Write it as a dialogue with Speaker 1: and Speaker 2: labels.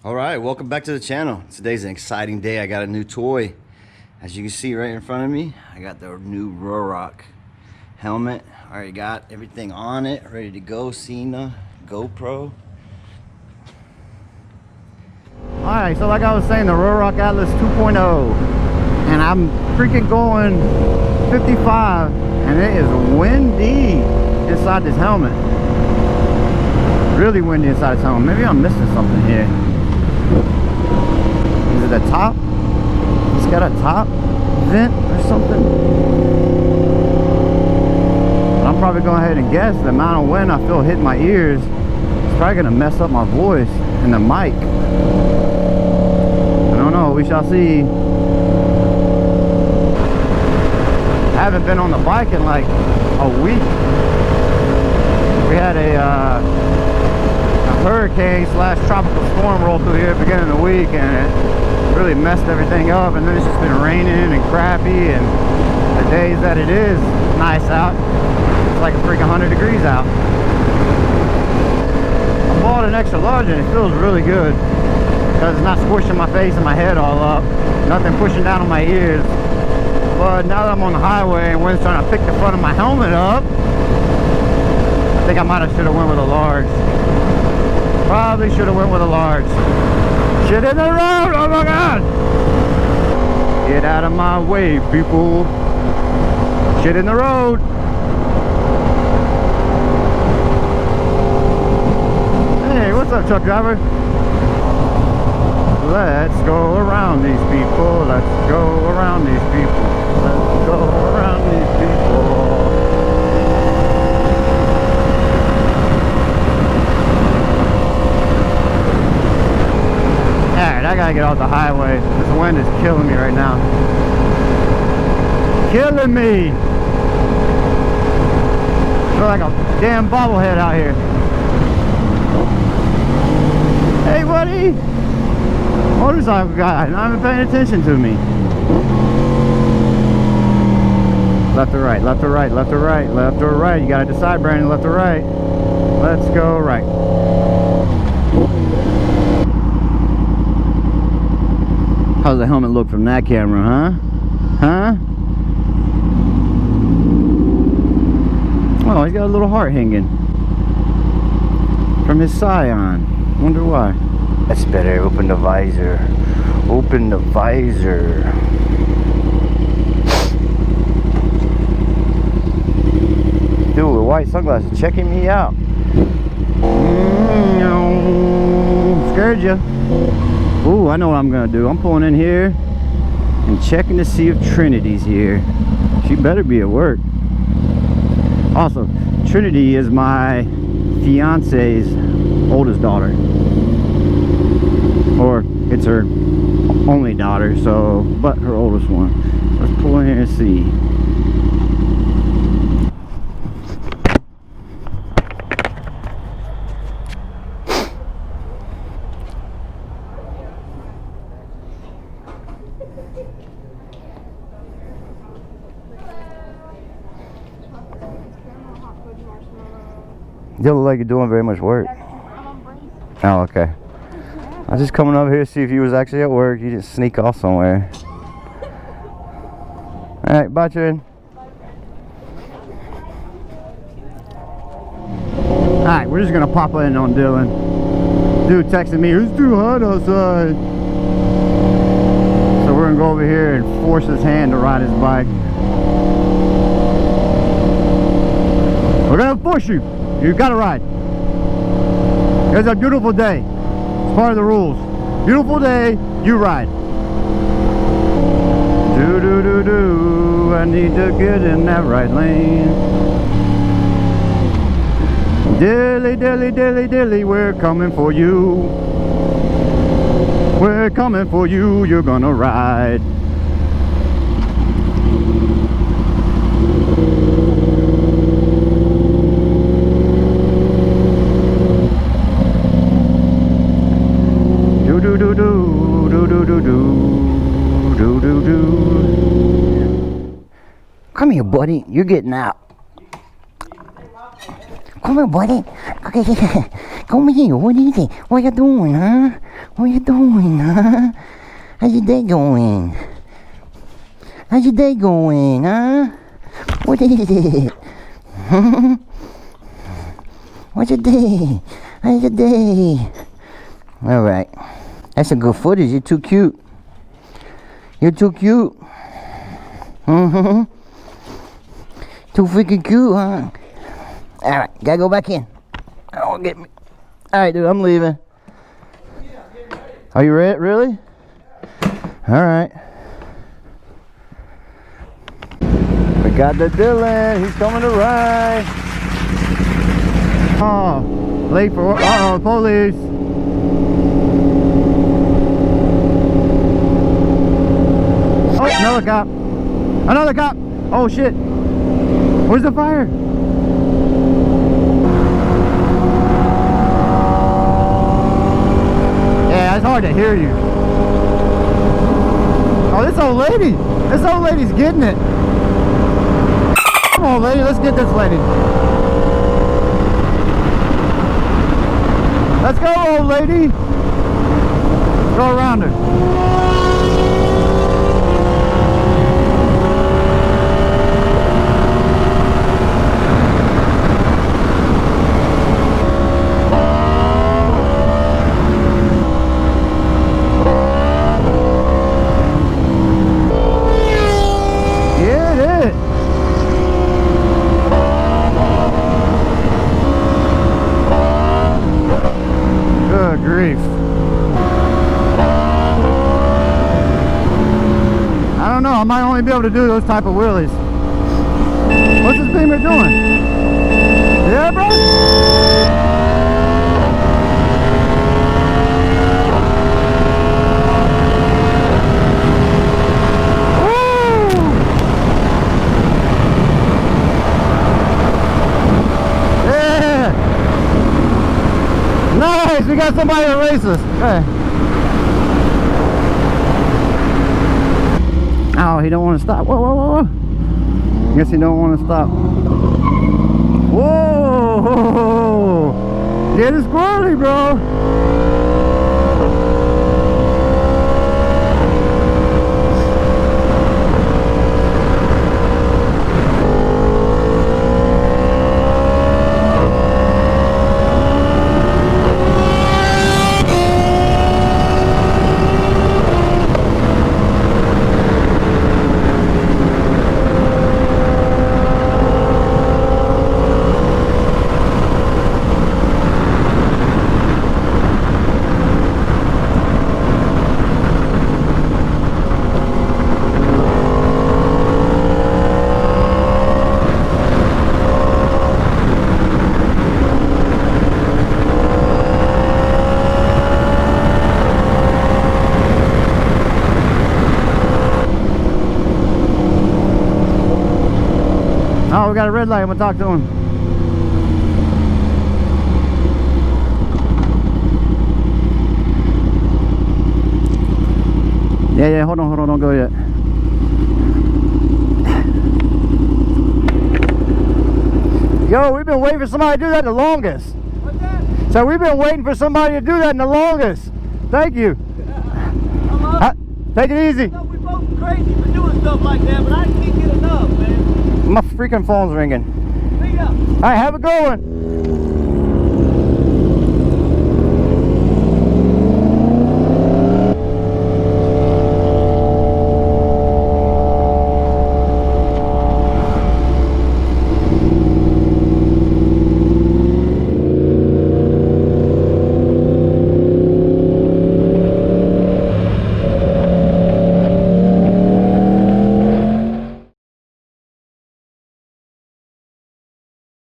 Speaker 1: All right, welcome back to the channel. Today's an exciting day. I got a new toy. As you can see right in front of me, I got the new Rock helmet. I already got everything on it, ready to go. Cena, GoPro.
Speaker 2: All right, so like I was saying, the Rock Atlas 2.0, and I'm freaking going 55, and it is windy inside this helmet. Really windy inside this helmet. Maybe I'm missing something here. Is it a top? It's got a top vent or something. I'm probably going ahead and guess the amount of wind I feel hitting my ears. It's probably gonna mess up my voice and the mic. I don't know, we shall see. I haven't been on the bike in like a week. We had a hurricane slash tropical storm roll through here at the beginning of the week, and it really messed everything up. And then it's just been raining and crappy, and the days that it is nice out, it's like a freaking 100 degrees out. I bought an extra large and it feels really good because it's not squishing my face and my head all up, nothing pushing down on my ears. But now that I'm on the highway and wind's trying to pick the front of my helmet up, I think I might have should have went with a large. Probably should have went with a large. Shit in the road! Oh my god! Get out of my way, people. Shit in the road. Hey, what's up, truck driver? Let's go around these people. Let's go around these people. Let's go around these people. Alright, I gotta get off the highway. This wind is killing me right now. Killing me! I feel like a damn bobblehead out here. Hey, buddy! Motorcycle guy, not even paying attention to me. Left or right, left or right, left or right, left or right. You gotta decide, Brandon, left or right. Let's go right. How's the helmet look from that camera, huh? Huh? Oh, he's got a little heart hanging from his Scion. Wonder why. That's better. Open the visor. Open the visor. Dude with white sunglasses checking me out. Scared you. Ooh, I know what I'm gonna do. I'm pulling in here and checking to see if Trinity's here. She better be at work. Also, Trinity is my fiance's oldest daughter. Or it's her only daughter, so, but her oldest one. Let's pull in here and see. You don't look like you're doing very much work. Oh, okay. I was just coming over here to see if you was actually at work. You just sneak off somewhere. Alright, bye, Trin. Alright, we're just gonna pop in on Dylan. Dude texted me, it's too hot outside. So we're gonna go over here and force his hand to ride his bike. We're gonna force you. You gotta ride. It's a beautiful day. It's part of the rules. Beautiful day, you ride. Do do do do. I need to get in that right lane. Dilly dilly dilly dilly, we're coming for you. We're coming for you. You're gonna ride. Do do do do do do do do do. Come here, buddy. You're getting out.
Speaker 1: Come here, buddy. Okay, come here. What is it? What you doing, huh? What you doing, huh? How's your day going? How's your day going, huh? What is it? What's your day? How's your day? All right. That's some good footage. You're too cute. You're too cute. Too freaking cute, huh? All right, gotta go back in. Oh, get me. All right, dude, I'm leaving. Are you ready? Really? All right. We got the Dylan. He's coming to ride.
Speaker 2: Oh, late for work. Uh-oh, police. Oh, another cop. Another cop. Oh, shit. Where's the fire? Yeah, it's hard to hear you. Oh, this old lady. This old lady's getting it. Come on, lady. Let's get this lady. Let's go, old lady. Go around her. Grief. I don't know, I might only be able to do those type of wheelies. What's this Beamer doing? Yeah, bro? We got somebody to race us. Hey. Oh, he don't want to stop. Whoa, whoa, whoa, whoa. Guess he don't want to stop. Whoa! Getting squirrely, bro. Oh, we got a red light. I'm gonna talk to him. Yeah, hold on, don't go yet. Yo, we've been waiting for somebody to do that the longest.
Speaker 3: What's that?
Speaker 2: So we've been waiting for somebody to do that in the longest. Thank you. Take it easy.
Speaker 3: No, we both crazy for doing stuff like that, but I can't get enough, man.
Speaker 2: My freaking phone's ringing.
Speaker 3: Pick it up.
Speaker 2: All right, have a good one.